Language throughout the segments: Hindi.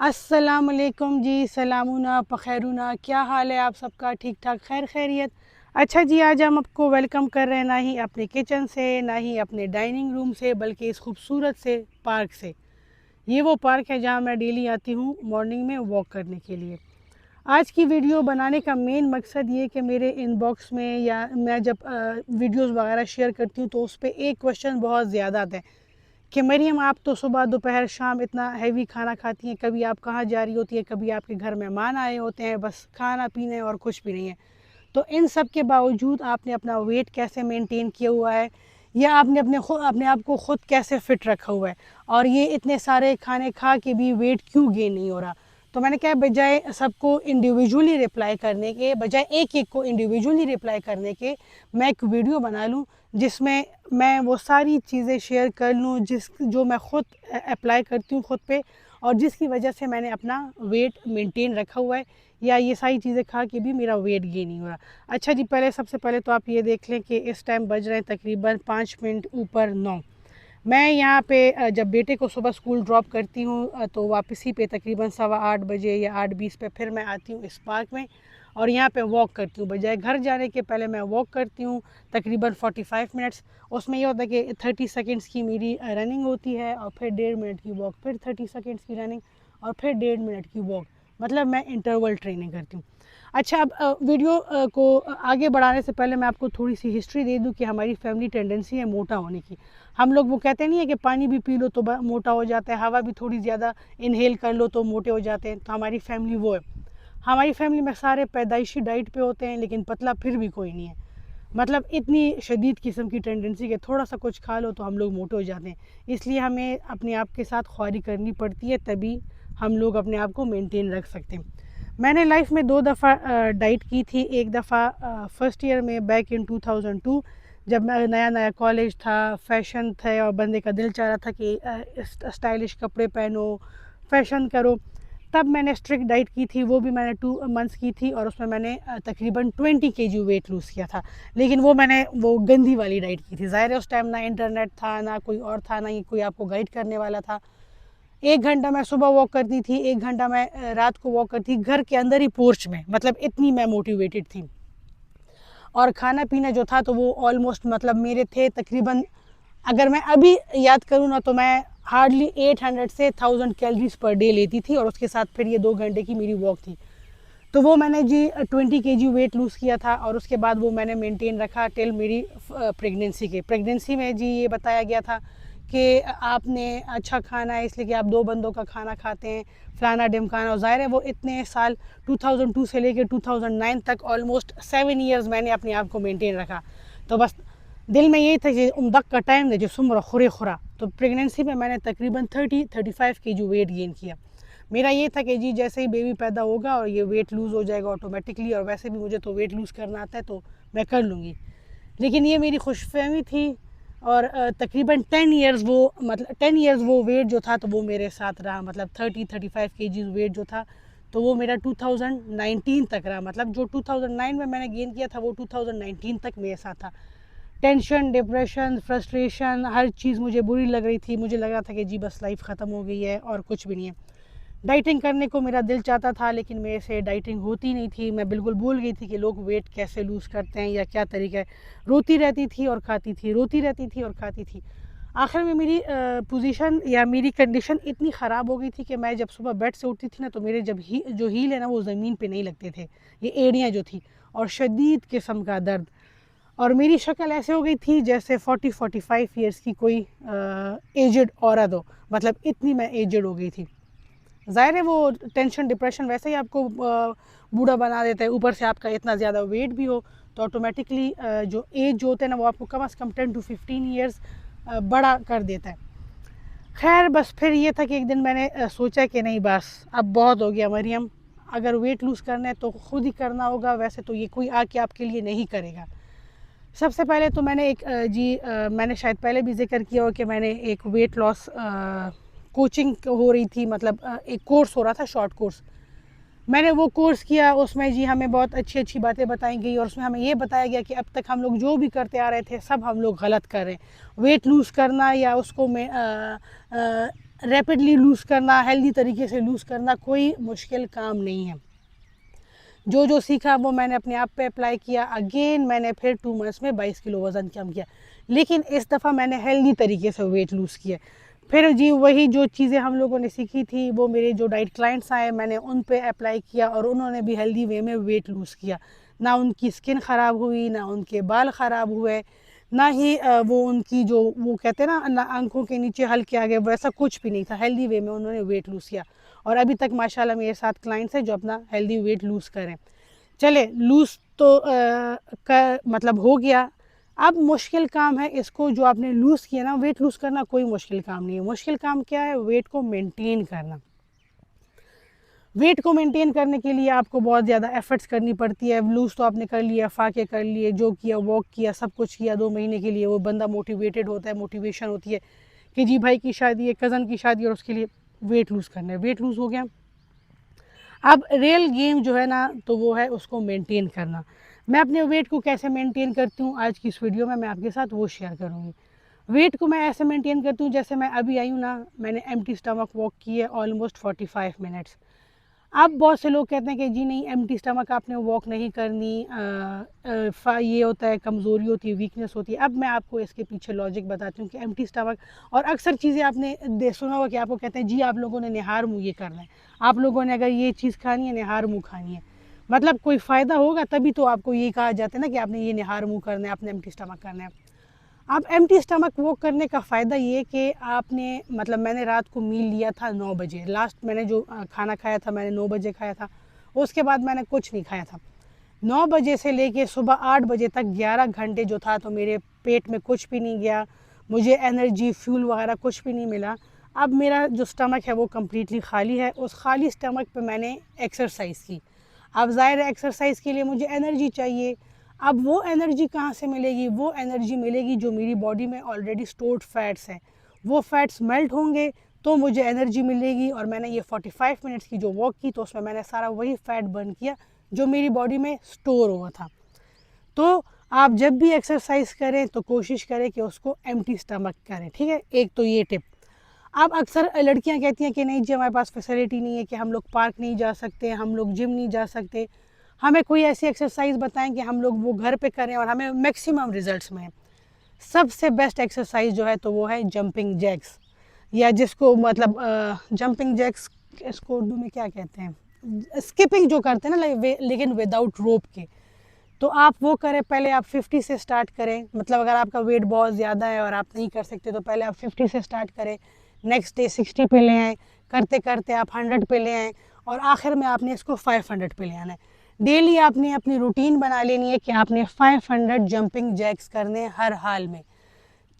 अस्सलाम वालेकुम जी, सलामुना पखैरुना, क्या हाल है आप सबका? ठीक ठाक, खैर खैरियत। अच्छा जी, आज हम आपको वेलकम कर रहे हैं ना ही अपने किचन से, ना ही अपने डाइनिंग रूम से, बल्कि इस खूबसूरत से पार्क से। ये वो पार्क है जहाँ मैं डेली आती हूँ मॉर्निंग में वॉक करने के लिए। आज की वीडियो बनाने का मेन मकसद ये कि मेरे इनबॉक्स में या मैं जब वीडियोज़ वगैरह शेयर करती हूँ तो उस पर एक क्वेश्चन बहुत ज़्यादा आता है कि मरियम, आप तो सुबह दोपहर शाम इतना हैवी खाना खाती हैं, कभी आप कहाँ जा रही होती है, कभी आपके घर मेहमान आए होते हैं, बस खाना पीने और कुछ भी नहीं है। तो इन सब के बावजूद आपने अपना वेट कैसे मेंटेन किया हुआ है, या आपने अपने आप को ख़ुद कैसे फ़िट रखा हुआ है, और ये इतने सारे खाने खा के भी वेट क्यों गेन नहीं हो रहा। तो मैंने क्या, बजाय सबको इंडिविजुअली रिप्लाई करने के, बजाय एक एक को इंडिविजुअली रिप्लाई करने के, मैं एक वीडियो बना लूँ जिसमें मैं वो सारी चीज़ें शेयर कर लूँ जो मैं ख़ुद अप्लाई करती हूँ ख़ुद पे, और जिसकी वजह से मैंने अपना वेट मेंटेन रखा हुआ है, या ये सारी चीज़ें खा के भी मेरा वेट गेन नहीं हो रहा। अच्छा जी, सबसे पहले तो आप ये देख लें कि इस टाइम बज रहे हैं तकरीबन 5 मिनट ऊपर 9। मैं यहाँ पे जब बेटे को सुबह स्कूल ड्रॉप करती हूँ तो वापसी पे तकरीबन 8:15 बजे या 8:20 पे फिर मैं आती हूँ इस पार्क में, और यहाँ पे वॉक करती हूँ। बजाय घर जाने के पहले मैं वॉक करती हूँ तकरीबन 45 मिनट्स। उसमें यह होता है कि 30 सेकंड्स की मेरी रनिंग होती है, और फिर 1.5 मिनट की वॉक, फिर 30 सेकंड्स की रनिंग, और फिर 1.5 मिनट की वॉक। मतलब मैं इंटरवल ट्रेनिंग करती हूँ। अच्छा, अब वीडियो को आगे बढ़ाने से पहले मैं आपको थोड़ी सी हिस्ट्री दे दूं कि हमारी फैमिली टेंडेंसी है मोटा होने की। हम लोग वो कहते नहीं है कि पानी भी पी लो तो मोटा हो जाता है, हवा भी थोड़ी ज़्यादा इनहेल कर लो तो मोटे हो जाते हैं। तो हमारी फैमिली वो है। हमारी फैमिली में सारे पैदाइशी डाइट पे होते हैं, लेकिन पतला फिर भी कोई नहीं है। मतलब इतनी शदीद किस्म की टेंडेंसी कि थोड़ा सा कुछ खा लो तो हम लोग मोटे हो जाते हैं। इसलिए हमें अपने आप के साथ ख्वारी करनी पड़ती है, तभी हम लोग अपने आप को मेंटेन रख सकते हैं। मैंने लाइफ में 2 दफ़ा डाइट की थी। एक दफ़ा फ़र्स्ट ईयर में बैक इन 2002, जब मैं नया नया कॉलेज था, फैशन थे और बंदे का दिल चाह रहा था कि स्टाइलिश कपड़े पहनो, फैशन करो। तब मैंने स्ट्रिक्ट डाइट की थी, वो भी मैंने 2 मंथ्स की थी, और उसमें मैंने तकरीबन 20 kg वेट लूज़ किया था। लेकिन मैंने वो गंदी वाली डाइट की थी। ज़ाहिर है उस टाइम ना इंटरनेट था, ना कोई और था, ना ही कोई आपको गाइड करने वाला था। 1 घंटा मैं सुबह वॉक करती थी, 1 घंटा मैं रात को वॉक करती थी, घर के अंदर ही पोर्च में। मतलब इतनी मैं मोटिवेटेड थी। और खाना पीना जो था तो वो ऑलमोस्ट मतलब मेरे थे तकरीबन, अगर मैं अभी याद करूँ ना, तो मैं हार्डली 800 से 1000 कैलोरीज पर डे लेती थी, और उसके साथ फिर ये 2 घंटे की मेरी वॉक थी। तो वो मैंने जी 20 kg वेट लूज़ किया था, और उसके बाद वो मैंने मेंटेन रखा टिल मेरी प्रेगनेंसी में जी ये बताया गया था कि आपने अच्छा खाना है, इसलिए कि आप 2 बंदों का खाना खाते हैं, फलाना ढिमकाना। और ज़ाहिर है वो इतने साल 2002 से लेकर 2009 तक ऑलमोस्ट 7 ईयर्स मैंने अपने आप को मेंटेन रखा। तो बस दिल में यही था कि उमदक का टाइम दे जो सुमरा खुरे खुरा। तो प्रेगनेंसी में मैंने तकरीबन 35 kg वेट गेन किया। मेरा ये था कि जी जैसे ही बेबी पैदा होगा और ये वेट लूज़ हो जाएगा ऑटोमेटिकली, और वैसे भी मुझे तो वेट लूज़ करना आता है तो मैं कर लूँगी। लेकिन ये मेरी खुशफहमी थी, और तकरीबन 10 ईयर्स वो वेट जो था तो वो मेरे साथ रहा। मतलब 35 kg वेट जो था तो वो मेरा 2019 तक रहा। मतलब जो 2009 में मैंने गेन किया था वो 2019 तक मेरे साथ था। टेंशन, डिप्रेशन, फ्रस्ट्रेशन, हर चीज़ मुझे बुरी लग रही थी। मुझे लग रहा था कि जी बस लाइफ ख़त्म हो गई है और कुछ भी नहीं है। डाइटिंग करने को मेरा दिल चाहता था, लेकिन मेरे से डाइटिंग होती नहीं थी। मैं बिल्कुल भूल गई थी कि लोग वेट कैसे लूज़ करते हैं या क्या तरीका है। रोती रहती थी और खाती थी, रोती रहती थी और खाती थी। आखिर में मेरी पोजीशन या मेरी कंडीशन इतनी ख़राब हो गई थी कि मैं जब सुबह बेड से उठती थी ना, तो मेरे जब जो हील है ना वो ज़मीन पे नहीं लगते थे, ये एड़ियाँ जो थी, और शदीद किस्म का दर्द। और मेरी शक्ल ऐसे हो गई थी जैसे 40-45 ईयर्स की कोई एजड औरत हो। मतलब इतनी मैं एजड हो गई थी। ज़ाहिर है वो टेंशन, डिप्रेशन वैसे ही आपको बूढ़ा बना देता है, ऊपर से आपका इतना ज़्यादा वेट भी हो तो ऑटोमेटिकली जो एज जो होता है ना वो आपको कम से कम 10 to 15 ईयर्स बड़ा कर देता है। खैर बस फिर ये था कि एक दिन मैंने सोचा कि नहीं बस अब बहुत हो गया मरियम, अगर वेट लूज़ करना है तो ख़ुद ही करना होगा, वैसे तो ये कोई आके आपके लिए नहीं करेगा। सबसे पहले तो मैंने मैंने शायद पहले भी ज़िक्र किया हो कि मैंने एक वेट लॉस कोचिंग हो रही थी। मतलब एक कोर्स हो रहा था, शॉर्ट कोर्स। मैंने वो कोर्स किया, उसमें जी हमें बहुत अच्छी अच्छी बातें बताई गई, और उसमें हमें ये बताया गया कि अब तक हम लोग जो भी करते आ रहे थे सब हम लोग गलत कर रहे हैं। वेट लूज़ करना या उसको रैपिडली लूज़ करना, हेल्दी तरीके से लूज़ करना कोई मुश्किल काम नहीं है। जो जो सीखा वो मैंने अपने आप पे अप्लाई किया। अगेन मैंने फिर 2 मंथ्स में 22 किलो वज़न कम किया, लेकिन इस दफ़ा मैंने हेल्दी तरीके से वेट लूज़ किया। फिर जी वही जो चीज़ें हम लोगों ने सीखी थी वो मेरे जो डाइट क्लाइंट्स आए मैंने उन पे अप्लाई किया और उन्होंने भी हेल्दी वे में वेट लूज़ किया। ना उनकी स्किन ख़राब हुई, ना उनके बाल ख़राब हुए, ना ही वो उनकी जो वो कहते हैं ना आंखों के नीचे हल्के आ गए, वैसा कुछ भी नहीं था। हेल्दी वे में उन्होंने वेट लूज़ किया और अभी तक माशाल्लाह मेरे साथ क्लाइंट्स हैं जो अपना हेल्दी वेट लूज़ करें। चले लूज़ तो मतलब हो गया। अब मुश्किल काम है इसको जो आपने लूज़ किया ना, वेट लूज़ करना कोई मुश्किल काम नहीं है। मुश्किल काम क्या है? वेट को मेंटेन करना। वेट को मेंटेन करने के लिए आपको बहुत ज़्यादा एफर्ट्स करनी पड़ती है। लूज़ तो आपने कर लिया, फाके कर लिए, जो किया वॉक किया, सब कुछ किया 2 महीने के लिए, वो बंदा मोटिवेटेड होता है, मोटिवेशन होती है कि जी भाई की शादी है, कज़न की शादी है और उसके लिए वेट लूज़ करना है। वेट लूज़ हो गया। अब रियल गेम जो है ना तो वो है उसको मेंटेन करना। मैं अपने वेट को कैसे मेंटेन करती हूँ आज की इस वीडियो में मैं आपके साथ वो शेयर करूँगी। वेट को मैं ऐसे मेंटेन करती हूँ जैसे मैं अभी आई हूँ ना, मैंने एम्प्टी स्टमक वॉक की है ऑलमोस्ट 45 मिनट्स। अब बहुत से लोग कहते हैं कि जी नहीं एम्प्टी स्टमक आपने वॉक नहीं करनी, ये होता है, कमज़ोरी होती है, वीकनेस होती है। अब मैं आपको इसके पीछे लॉजिक बताती हूँ कि एम्प्टी स्टमक और अक्सर चीज़ें आपने सुना होगा कि आपको कहते हैं जी आप लोगों ने निहार मुँह ये करना है, आप लोगों ने अगर ये चीज़ खानी है निहार मुँह खानी है, मतलब कोई फ़ायदा होगा तभी तो आपको ये कहा जाता है ना कि आपने ये निहार मुँह करना है, आपने एम्प्टी स्टमक करना है। अब एम्प्टी स्टमक वॉक करने का फ़ायदा ये कि आपने मतलब मैंने रात को मील लिया था 9 बजे, लास्ट मैंने जो खाना खाया था मैंने 9 बजे खाया था, उसके बाद मैंने कुछ नहीं खाया था। 9 बजे से लेके सुबह 8 बजे तक 11 घंटे जो था तो मेरे पेट में कुछ भी नहीं गया, मुझे एनर्जी फ्यूल वगैरह कुछ भी नहीं मिला। अब मेरा जो स्टमक है वो कम्प्लीटली खाली है। उस खाली स्टमक पे मैंने एक्सरसाइज़ की। अब ज़ाहिर है एक्सरसाइज़ के लिए मुझे एनर्जी चाहिए। अब वो एनर्जी कहाँ से मिलेगी? वो एनर्जी मिलेगी जो मेरी बॉडी में ऑलरेडी स्टोर्ड फैट्स हैं। वो फैट्स मेल्ट होंगे तो मुझे एनर्जी मिलेगी। और मैंने ये 45 मिनट्स की जो वॉक की तो उसमें मैंने सारा वही फ़ैट बर्न किया जो मेरी बॉडी में स्टोर हुआ था। तो आप जब भी एक्सरसाइज करें तो कोशिश करें कि उसको एम्प्टी स्टमक करें, ठीक है? एक तो ये टिप। अब अक्सर लड़कियां कहती हैं कि नहीं जी हमारे पास फैसिलिटी नहीं है, कि हम लोग पार्क नहीं जा सकते, हम लोग जिम नहीं जा सकते, हमें कोई ऐसी एक्सरसाइज बताएं कि हम लोग वो घर पे करें और हमें मैक्सिमम रिजल्ट्स में। सबसे बेस्ट एक्सरसाइज जो है तो वो है जंपिंग जैक्स, या जिसको मतलब जंपिंग जैक्स इसको उर्दू में क्या कहते हैं, स्किपिंग जो करते हैं ना लेकिन विदाउट रोप के। तो आप वो करें, पहले आप 50 से स्टार्ट करें। मतलब अगर आपका वेट बहुत ज़्यादा है और आप नहीं कर सकते तो पहले आप 50 से स्टार्ट करें, नेक्स्ट डे 60 पे ले आएँ, करते करते आप 100 पे ले आएँ और आखिर में आपने इसको 500 पे ले आना है। डेली आपने अपनी रूटीन बना लेनी है कि आपने 500 जंपिंग जैक्स करने हर हाल में।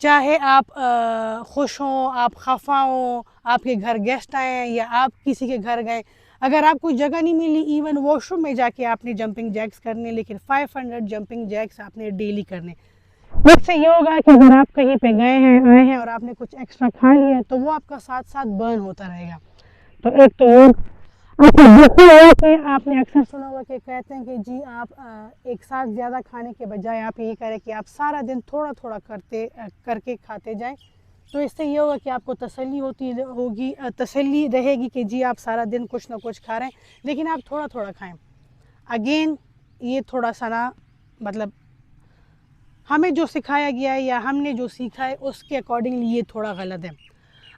चाहे आप खुश हों, आप खफा हों, आपके घर गेस्ट आए हैं या आप किसी के घर गए, अगर आपको जगह नहीं मिली इवन वॉशरूम में जाके आपने जंपिंग जैक्स करने, लेकिन 500 जंपिंग जैक्स आपने डेली करने। इससे ये होगा कि अगर आप कहीं पे गए हैं, आए हैं और आपने कुछ एक्स्ट्रा खा लिया है तो वो आपका साथ साथ बर्न होता रहेगा। तो एक तो वो। अच्छा दूसरी है कि आपने अक्सर सुना होगा कि कहते हैं कि जी आप एक साथ ज़्यादा खाने के बजाय आप ये करें कि आप सारा दिन थोड़ा थोड़ा करके खाते जाएं। तो इससे ये होगा कि आपको तसल्ली होगी, तसल्ली रहेगी कि जी आप सारा दिन कुछ ना कुछ खा रहे हैं लेकिन आप थोड़ा थोड़ा खाएं। अगेन ये थोड़ा सा ना मतलब हमें जो सिखाया गया है या हमने जो सीखा है उसके अकॉर्डिंगली ये थोड़ा गलत है।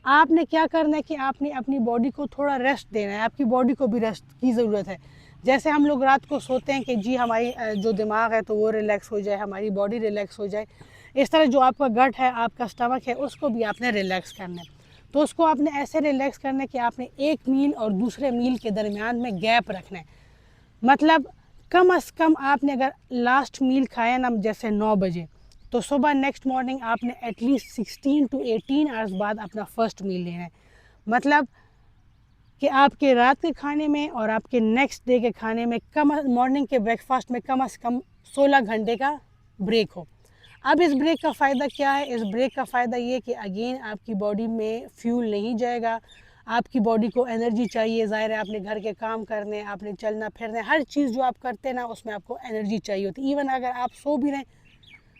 आपने क्या करना है कि आपने अपनी बॉडी को थोड़ा रेस्ट देना है, आपकी बॉडी को भी रेस्ट की ज़रूरत है। जैसे हम लोग रात को सोते हैं कि जी हमारी जो दिमाग है तो वो रिलैक्स हो जाए, हमारी बॉडी रिलैक्स हो जाए, इस तरह जो आपका गट है, आपका स्टमक है, उसको भी आपने रिलैक्स करना है। तो उसको आपने ऐसे रिलैक्स करना है कि आपने एक मील और दूसरे मील के दरमियान में गैप रखना है। मतलब कम अज़ कम आपने अगर लास्ट मील खाया ना जैसे 9 बजे, तो सुबह नेक्स्ट मॉर्निंग आपने एटलीस्ट 16 to 18 आवर्स बाद अपना फर्स्ट मील लेना है। मतलब कि आपके रात के खाने में और आपके नेक्स्ट डे के खाने में मॉर्निंग के ब्रेकफास्ट में कम अज़ कम 16 घंटे का ब्रेक हो। अब इस ब्रेक का फ़ायदा क्या है? इस ब्रेक का फ़ायदा ये कि अगेन आपकी बॉडी में फ्यूल नहीं जाएगा, आपकी बॉडी को एनर्जी चाहिए। ज़ाहिर है आपने घर के काम करने, आपने चलना फिरना, हर चीज़ जो आप करते हैं ना उसमें आपको एनर्जी चाहिए होती है। इवन अगर आप सो भी रहें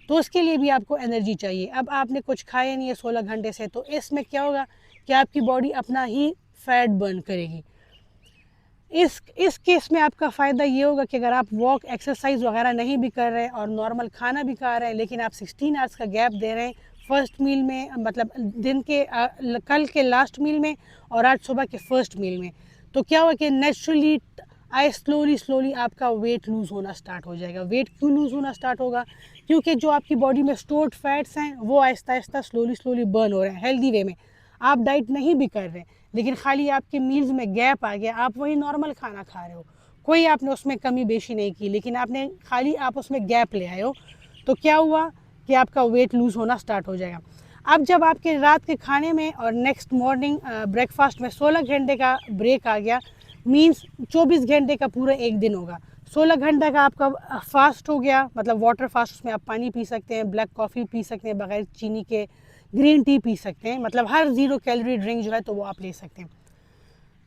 तो उसके लिए भी आपको एनर्जी चाहिए। अब आपने कुछ खाया नहीं है 16 घंटे से, तो इसमें क्या होगा कि आपकी बॉडी अपना ही फैट बर्न करेगी। इस केस में आपका फ़ायदा ये होगा कि अगर आप वॉक एक्सरसाइज वगैरह नहीं भी कर रहे हैं और नॉर्मल खाना भी खा रहे हैं, लेकिन आप 16 आवर्स का गैप दे रहे हैं फर्स्ट मील में, मतलब दिन के कल के लास्ट मील में और आज सुबह के फर्स्ट मील में, तो क्या हुआ कि नेचुरली स्लोली आपका वेट लूज़ होना स्टार्ट हो जाएगा। वेट क्यों लूज़ होना स्टार्ट होगा? क्योंकि जो आपकी बॉडी में स्टोर्ड फैट्स हैं वो आहिस्ता आहिस्ता स्लोली बर्न हो रहे हैं हेल्दी वे में। आप डाइट नहीं भी कर रहे, लेकिन खाली आपके मील्स में गैप आ गया, आप वही नॉर्मल खाना खा रहे हो, कोई आपने उसमें कमी बेशी नहीं की, लेकिन आपने खाली आप उसमें गैप ले आए हो, तो क्या हुआ कि आपका वेट लूज़ होना स्टार्ट हो जाएगा। अब जब आपके रात के खाने में और नेक्स्ट मॉर्निंग ब्रेकफास्ट में 16 घंटे का ब्रेक आ गया, मीन्स 24 घंटे का पूरा एक दिन होगा। 16 घंटे का आपका फास्ट हो गया, मतलब वाटर फास्ट, उसमें आप पानी पी सकते हैं, ब्लैक कॉफ़ी पी सकते हैं बगैर चीनी के, ग्रीन टी पी सकते हैं, मतलब हर 0 कैलोरी ड्रिंक जो है तो वो आप ले सकते हैं।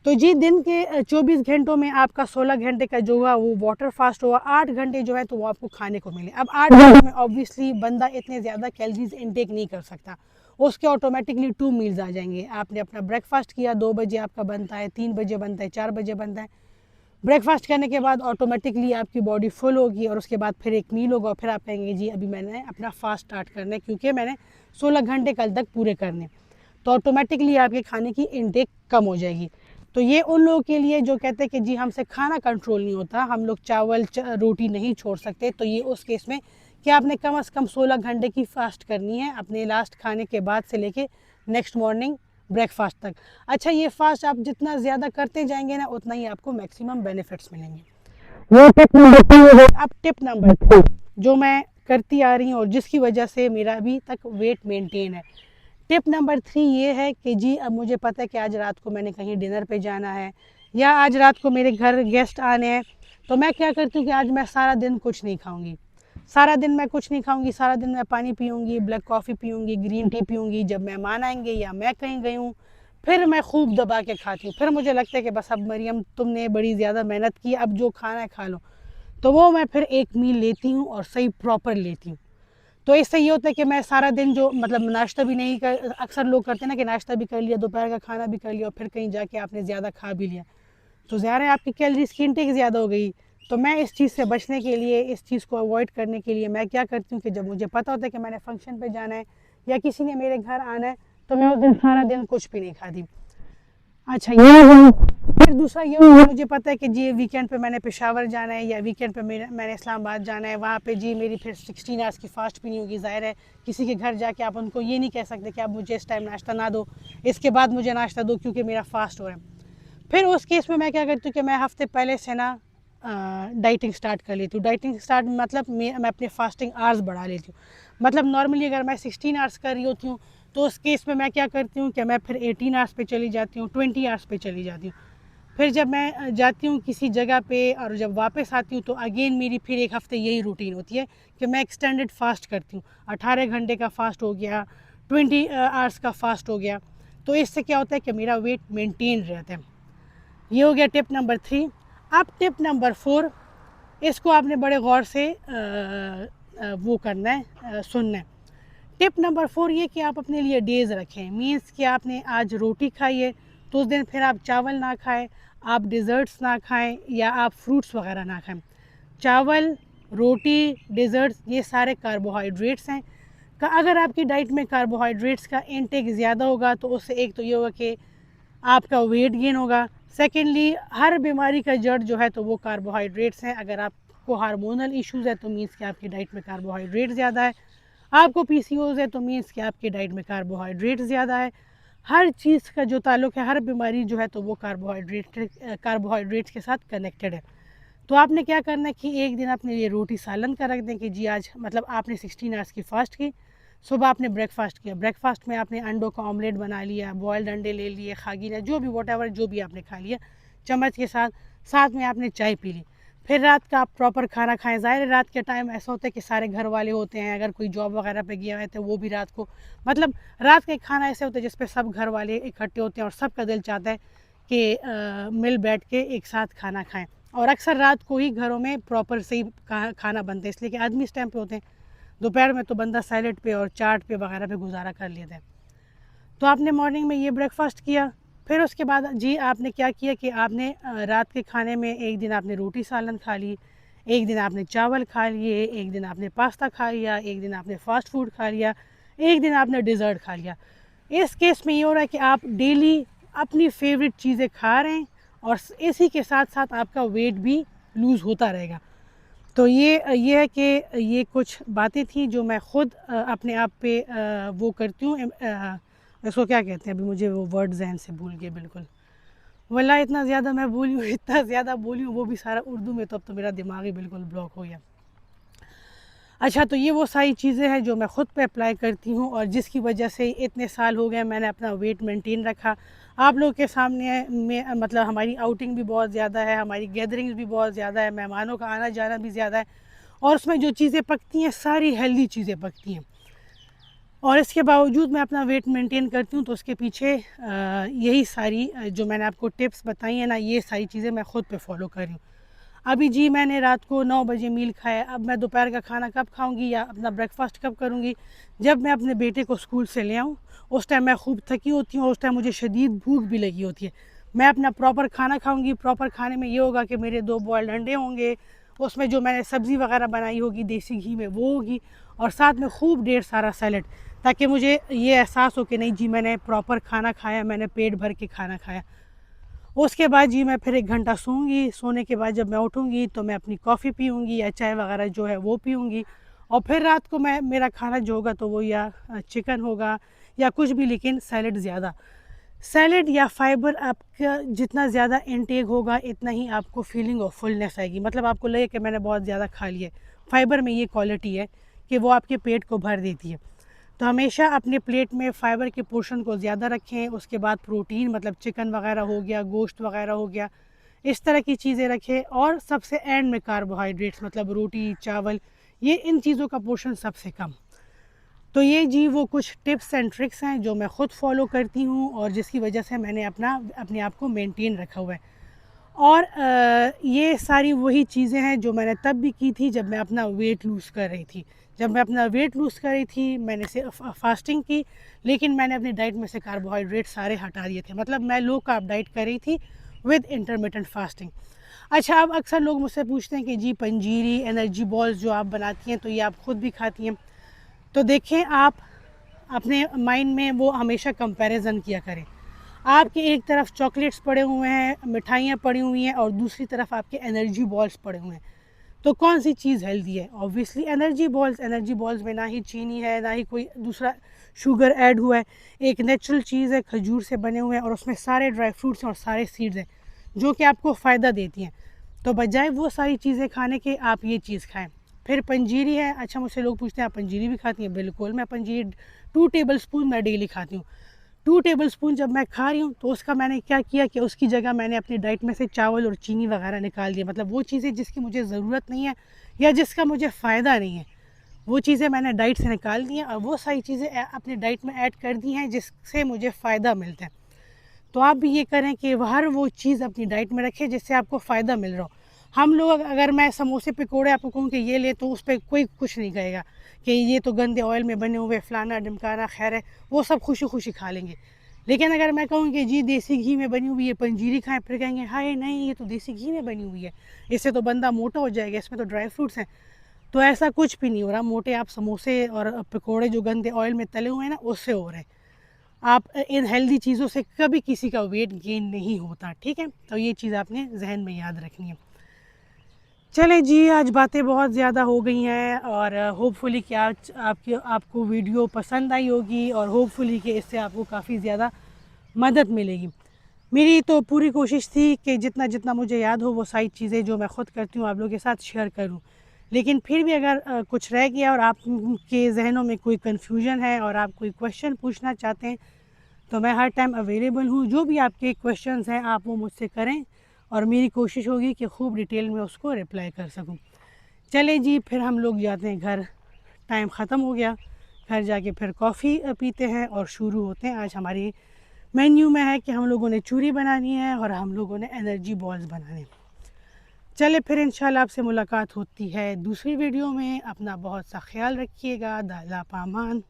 तो जी दिन के 24 घंटों में आपका 16 घंटे का जो हुआ वो वाटर फास्ट हुआ, 8 घंटे जो है तो वो आपको खाने को मिले। अब 8 घंटे में ऑब्वियसली बंदा इतने ज़्यादा कैलोरीज इनटेक नहीं कर सकता, उसके ऑटोमेटिकली 2 मील्स आ जाएंगे। आपने अपना ब्रेकफास्ट किया, 2 बजे आपका बनता है, 3 बजे बनता है, 4 बजे बनता है। ब्रेकफास्ट करने के बाद ऑटोमेटिकली आपकी बॉडी फुल होगी और उसके बाद फिर एक मील होगा और फिर आप कहेंगे जी अभी मैंने अपना फास्ट स्टार्ट करना है क्योंकि मैंने 16 घंटे कल तक पूरे करने, तो ऑटोमेटिकली आपके खाने की इनटेक कम हो जाएगी। तो ये उन लोगों के लिए जो कहते हैं कि जी हमसे खाना कंट्रोल नहीं होता, हम लोग चावल रोटी नहीं छोड़ सकते, तो ये उस केस में कि आपने कम से कम 16 घंटे की फास्ट करनी है अपने लास्ट खाने के बाद से लेके नेक्स्ट मॉर्निंग ब्रेकफास्ट तक। अच्छा, ये फास्ट आप जितना ज़्यादा करते जाएंगे ना उतना ही आपको मैक्सिमम बेनिफिट्स मिलेंगे। वो टिप नंबर 2 है। अब टिप नंबर 3 जो मैं करती आ रही हूँ और जिसकी वजह से मेरा अभी तक वेट मेंटेन है। टिप नंबर 3 ये है कि जी अब मुझे पता है कि आज रात को मैंने कहीं डिनर पे जाना है या आज रात को मेरे घर गेस्ट आने हैं, तो मैं क्या करती हूँ कि आज मैं सारा दिन कुछ नहीं खाऊंगी। सारा दिन मैं कुछ नहीं खाऊंगी, सारा दिन मैं पानी पीऊँगी, ब्लैक कॉफ़ी पीऊँगी, ग्रीन टी पीऊँगी। जब मेहमान आएंगे या मैं कहीं गई हूँ फिर मैं खूब दबा के खाती हूँ। फिर मुझे लगता है कि बस अब मरियम तुमने बड़ी ज़्यादा मेहनत की, अब जो खाना है खा लो, तो वो मैं फिर एक मील लेती हूँ और सही प्रॉपर लेती हूँ। तो इससे ये होता है कि मैं सारा दिन जो मतलब नाश्ता भी नहीं कर, अक्सर लोग करते हैं ना कि नाश्ता भी कर लिया, दोपहर का खाना भी कर लिया और फिर कहीं जाके आपने ज़्यादा खा भी लिया, तो ज़्यादा है आपकी कैलोरीज की इंटेक ज़्यादा हो गई। तो मैं इस चीज़ से बचने के लिए, इस चीज़ को अवॉइड करने के लिए मैं क्या करती हूँ कि जब मुझे पता होता है कि मैंने फंक्शन पे जाना है या किसी ने मेरे घर आना है, तो मैं उस दिन सारा दिन कुछ भी नहीं खाती। अच्छा ये हुआ। फिर दूसरा ये हुआ, मुझे पता है कि जी वीकेंड पे मैंने पेशावर जाना है या वीकेंड पे मैंने इस्लामाबाद जाना है, वहाँ पे जी मेरी फिर 16 आवर्स की फ़ास्ट भी नहीं होगी। ज़ाहिर है किसी के घर जाके आप उनको ये नहीं कह सकते कि आप मुझे इस टाइम नाश्ता ना दो, इसके बाद मुझे नाश्ता दो क्योंकि मेरा फ़ास्ट हो रहा है। फिर उस केस में मैं क्या करती हूँ कि मैं हफ़्ते पहले से ना डाइटिंग स्टार्ट कर लेती हूँ। डाइटिंग स्टार्ट मतलब मैं अपने फास्टिंग आवर्स बढ़ा लेती हूँ। मतलब नॉर्मली अगर मैं 16 आवर्स कर रही होती हूँ तो उस केस में मैं क्या करती हूँ कि मैं फिर 18 आवर्स पे चली जाती हूँ, 20 आवर्स पे चली जाती हूँ। फिर जब मैं जाती हूँ किसी जगह पे और जब वापस आती हूँ तो अगेन मेरी फिर एक हफ़्ते यही रूटीन होती है कि मैं एक्सटेंडेड फास्ट करती हूँ। 18 घंटे का फास्ट हो गया, 20 आवर्स का फास्ट हो गया, तो इससे क्या होता है कि मेरा वेट मेंटेन रहता है। ये हो गया टिप नंबर 3। अब टिप नंबर 4, इसको आपने बड़े गौर से वो करना है, सुनना है। टिप नंबर 4 ये कि आप अपने लिए डेज़ रखें। मीन्स कि आपने आज रोटी खाई है तो उस दिन फिर आप चावल ना खाएं, आप डिज़र्ट्स ना खाएं या आप फ्रूट्स वगैरह ना खाएं। चावल, रोटी, डिज़र्ट्स ये सारे कार्बोहाइड्रेट्स हैं। अगर आपकी डाइट में कार्बोहाइड्रेट्स का इंटेक ज़्यादा होगा तो उससे एक तो ये होगा कि आपका वेट गेन होगा। सेकेंडली हर बीमारी का जड़ जो है तो वो कार्बोहाइड्रेट्स हैं। अगर आपको हार्मोनल इश्यूज़ है तो मीन्स कि आपकी डाइट में कार्बोहाइड्रेट ज़्यादा है, आपको पीसीओज़ है तो मीन्स कि आपकी डाइट में कार्बोहाइड्रेट ज़्यादा है। हर चीज़ का जो ताल्लुक़ है, हर बीमारी जो है तो वो कार्बोहाइड्रेट्स के साथ कनेक्टेड है। तो आपने क्या करना है कि एक दिन अपने लिए रोटी सालन का रख दें कि जी आज मतलब आपने 16 आवर्स की फ़ास्ट की, सुबह आपने ब्रेकफास्ट किया, ब्रेकफास्ट में आपने अंडों का ऑमलेट बना लिया, बॉयल्ड अंडे ले लिए, खागीना जो भी वॉटेवर जो भी आपने खा लिया चम्मच के साथ, साथ में आपने चाय पी ली। फिर रात का आप प्रॉपर खाना खाएं। ज़ाहिर है रात के टाइम ऐसा होता है कि सारे घर वाले होते हैं, अगर कोई जॉब वगैरह पे गया है तो वो भी रात को, मतलब रात का खाना ऐसे होता है जिस पे सब घर वाले इकट्ठे होते हैं और सबका दिल चाहता है कि मिल बैठ के एक साथ खाना खाएं। और अक्सर रात को ही घरों में प्रॉपर सही खाना बनता है, इसलिए कि आदमी इस टाइम पे होते हैं। दोपहर में तो बंदा सैलेड पे और चाट पे वगैरह पे गुजारा कर लेता है। तो आपने मॉर्निंग में ये ब्रेकफास्ट किया। फिर उसके बाद जी आपने क्या किया कि आपने रात के खाने में एक दिन आपने रोटी सालन खा ली, एक दिन आपने चावल खा लिए, एक दिन आपने पास्ता खा लिया, एक दिन आपने फ़ास्ट फूड खा लिया, एक दिन आपने डिज़र्ट खा लिया। इस केस में ये हो रहा है कि आप डेली अपनी फेवरेट चीज़ें खा रहे हैं और इसी के साथ साथ आपका वेट भी लूज़ होता रहेगा। तो ये है कि ये कुछ बातें थी जो मैं ख़ुद अपने आप पे वो करती हूँ। इसको क्या कहते हैं, अभी मुझे वो वर्ड ज़हन से भूल गए बिल्कुल। वल्लाह इतना ज़्यादा मैं बोली हूँ, इतना ज़्यादा बोली हूँ, वो भी सारा उर्दू में, तो अब तो मेरा दिमाग ही बिल्कुल ब्लॉक हो गया। अच्छा, तो ये वो सारी चीज़ें हैं जो मैं ख़ुद पे अप्लाई करती हूँ और जिसकी वजह से इतने साल हो गए मैंने अपना वेट मेंटेन रखा। आप लोगों के सामने में मतलब हमारी आउटिंग भी बहुत ज़्यादा है, हमारी गैदरिंग्स भी बहुत ज़्यादा है, मेहमानों का आना जाना भी ज़्यादा है और उसमें जो चीज़ें पकती हैं सारी हेल्दी चीज़ें पकती हैं और इसके बावजूद मैं अपना वेट मेंटेन करती हूँ। तो उसके पीछे यही सारी जो मैंने आपको टिप्स बताई हैं ना, ये सारी चीज़ें मैं ख़ुद पे फॉलो कर रही हूँ। अभी जी मैंने रात को 9 बजे मील खाया, अब मैं दोपहर का खाना कब खाऊंगी या अपना ब्रेकफास्ट कब करूंगी? जब मैं अपने बेटे को स्कूल से ले आऊँ, उस टाइम मैं खूब थकी होती हूँ, उस टाइम मुझे शदीद भूख भी लगी होती है। मैं अपना प्रॉपर खाना खाऊंगी, प्रॉपर खाने में ये होगा कि मेरे 2 बॉइल्ड अंडे होंगे, उसमें जो मैंने सब्ज़ी वगैरह बनाई होगी देसी घी में वो होगी और साथ में खूब ढेर सारा सैलड, ताकि मुझे ये एहसास हो कि नहीं जी मैंने प्रॉपर खाना खाया, मैंने पेट भर के खाना खाया। उसके बाद जी मैं फिर 1 घंटा सोऊंगी, सोने के बाद जब मैं उठूंगी तो मैं अपनी कॉफ़ी पीऊँगी या चाय वगैरह जो है वो पीऊँगी और फिर रात को मैं मेरा खाना जो होगा तो वो या चिकन होगा या कुछ भी, लेकिन सैलड ज़्यादा। सैलड या फाइबर आपका जितना ज़्यादा इनटेक होगा इतना ही आपको फीलिंग ऑफ फुलनेस आएगी, मतलब आपको लगे कि मैंने बहुत ज़्यादा खा लिया। फाइबर में ये क्वालिटी है कि वो आपके पेट को भर देती है। तो हमेशा अपने प्लेट में फ़ाइबर के पोर्शन को ज़्यादा रखें, उसके बाद प्रोटीन मतलब चिकन वगैरह हो गया, गोश्त वगैरह हो गया, इस तरह की चीज़ें रखें और सबसे एंड में कार्बोहाइड्रेट्स मतलब रोटी, चावल, ये इन चीज़ों का पोर्शन सबसे कम। तो ये जी वो कुछ टिप्स एंड ट्रिक्स हैं जो मैं ख़ुद फ़ॉलो करती हूँ और जिसकी वजह से मैंने अपने आप को मेंटेन रखा हुआ है। और ये सारी वही चीज़ें हैं जो मैंने तब भी की थी जब मैं अपना वेट लूज़ कर रही थी। जब मैं अपना वेट लूज़ कर रही थी मैंने सिर्फ फ़ास्टिंग की, लेकिन मैंने अपनी डाइट में से कार्बोहाइड्रेट सारे हटा दिए थे। मतलब मैं लो कार्ब डाइट कर रही थी विद इंटरमिटेंट फ़ास्टिंग। अच्छा, अब अक्सर लोग मुझसे पूछते हैं कि जी पंजीरी, एनर्जी बॉल्स जो आप बनाती हैं तो ये आप ख़ुद भी खाती हैं। तो देखें, आप अपने माइंड में वो हमेशा कंपैरिज़न किया करें। आपके एक तरफ चॉकलेट्स पड़े हुए हैं, मिठाइयाँ पड़ी हुई हैं और दूसरी तरफ आपके एनर्जी बॉल्स पड़े हुए हैं। तो कौन सी चीज़ हेल्दी है? Obviously energy balls. Energy balls में ना ही चीनी है, ना ही कोई दूसरा शुगर ऐड हुआ है। एक नेचुरल चीज़ है, खजूर से बने हुए हैं और उसमें सारे ड्राई फ्रूट्स हैं और सारे सीड्स हैं जो कि आपको फ़ायदा देती हैं। तो बजाय वो सारी चीज़ें खाने के आप ये चीज़ खाएँ। फिर पंजीरी है। अच्छा, मुझसे लोग पूछते हैं आप पंजीरी भी खाती हैं? बिल्कुल, मैं पंजीरी 2 टेबल स्पून मैं डेली खाती हूँ। 2 टेबल स्पून जब मैं खा रही हूँ तो उसका मैंने क्या किया कि उसकी जगह मैंने अपनी डाइट में से चावल और चीनी वगैरह निकाल दिया। मतलब वो चीज़ें जिसकी मुझे ज़रूरत नहीं है या जिसका मुझे फ़ायदा नहीं है, वो चीज़ें मैंने डाइट से निकाल दी हैं और वो सारी चीज़ें अपनी डाइट में ऐड कर दी हैं जिससे मुझे फ़ायदा मिलता है। तो आप भी ये करें कि हर वो चीज़ अपनी डाइट में रखें जिससे आपको फ़ायदा मिल रहा हो। हम लोग अगर मैं समोसे पकौड़े आपको कहूँ कि ये ले, तो उस पे कोई कुछ नहीं कहेगा कि ये तो गंदे ऑयल में बने हुए फलाना ढिमकाना, खैर है, वो सब खुशी-खुशी खा लेंगे। लेकिन अगर मैं कहूँ कि जी देसी घी में बनी हुई ये पंजीरी खाएँ, फिर कहेंगे हाय नहीं, ये तो देसी घी में बनी हुई है, इससे तो बंदा मोटा हो जाएगा, इसमें तो ड्राई फ्रूट्स हैं। तो ऐसा कुछ भी नहीं हो रहा, मोटे आप समोसे और पकौड़े जो गंदे ऑयल में तले हुए हैं ना, उससे हो रहे हैं। आप इन हेल्दी चीज़ों से कभी किसी का वेट गेन नहीं होता, ठीक है? तो ये चीज़ आपने ज़हन में याद रखनी है। चलें जी, आज बातें बहुत ज़्यादा हो गई हैं और होपफुली कि आज आपको वीडियो पसंद आई होगी और होपफुली कि इससे आपको काफ़ी ज़्यादा मदद मिलेगी। मेरी तो पूरी कोशिश थी कि जितना जितना मुझे याद हो वो सारी चीज़ें जो मैं ख़ुद करती हूँ आप लोगों के साथ शेयर करूँ। लेकिन फिर भी अगर कुछ रह गया और आपके ज़हनों में कोई कन्फ्यूजन है और आप कोई क्वेश्चन पूछना चाहते हैं, तो मैं हर टाइम अवेलेबल हूँ। जो भी आपके क्वेश्चंस हैं आप वो मुझसे करें और मेरी कोशिश होगी कि खूब डिटेल में उसको रिप्लाई कर सकूँ। चलें जी, फिर हम लोग जाते हैं घर, टाइम ख़त्म हो गया। घर जाके फिर कॉफ़ी पीते हैं और शुरू होते हैं। आज हमारी मेन्यू में है कि हम लोगों ने चूरी बनानी है और हम लोगों ने एनर्जी बॉल्स बनाने हैं। चले फिर इंशाल्लाह आपसे मुलाकात होती है दूसरी वीडियो में। अपना बहुत सा ख्याल रखिएगा। दाला पामान।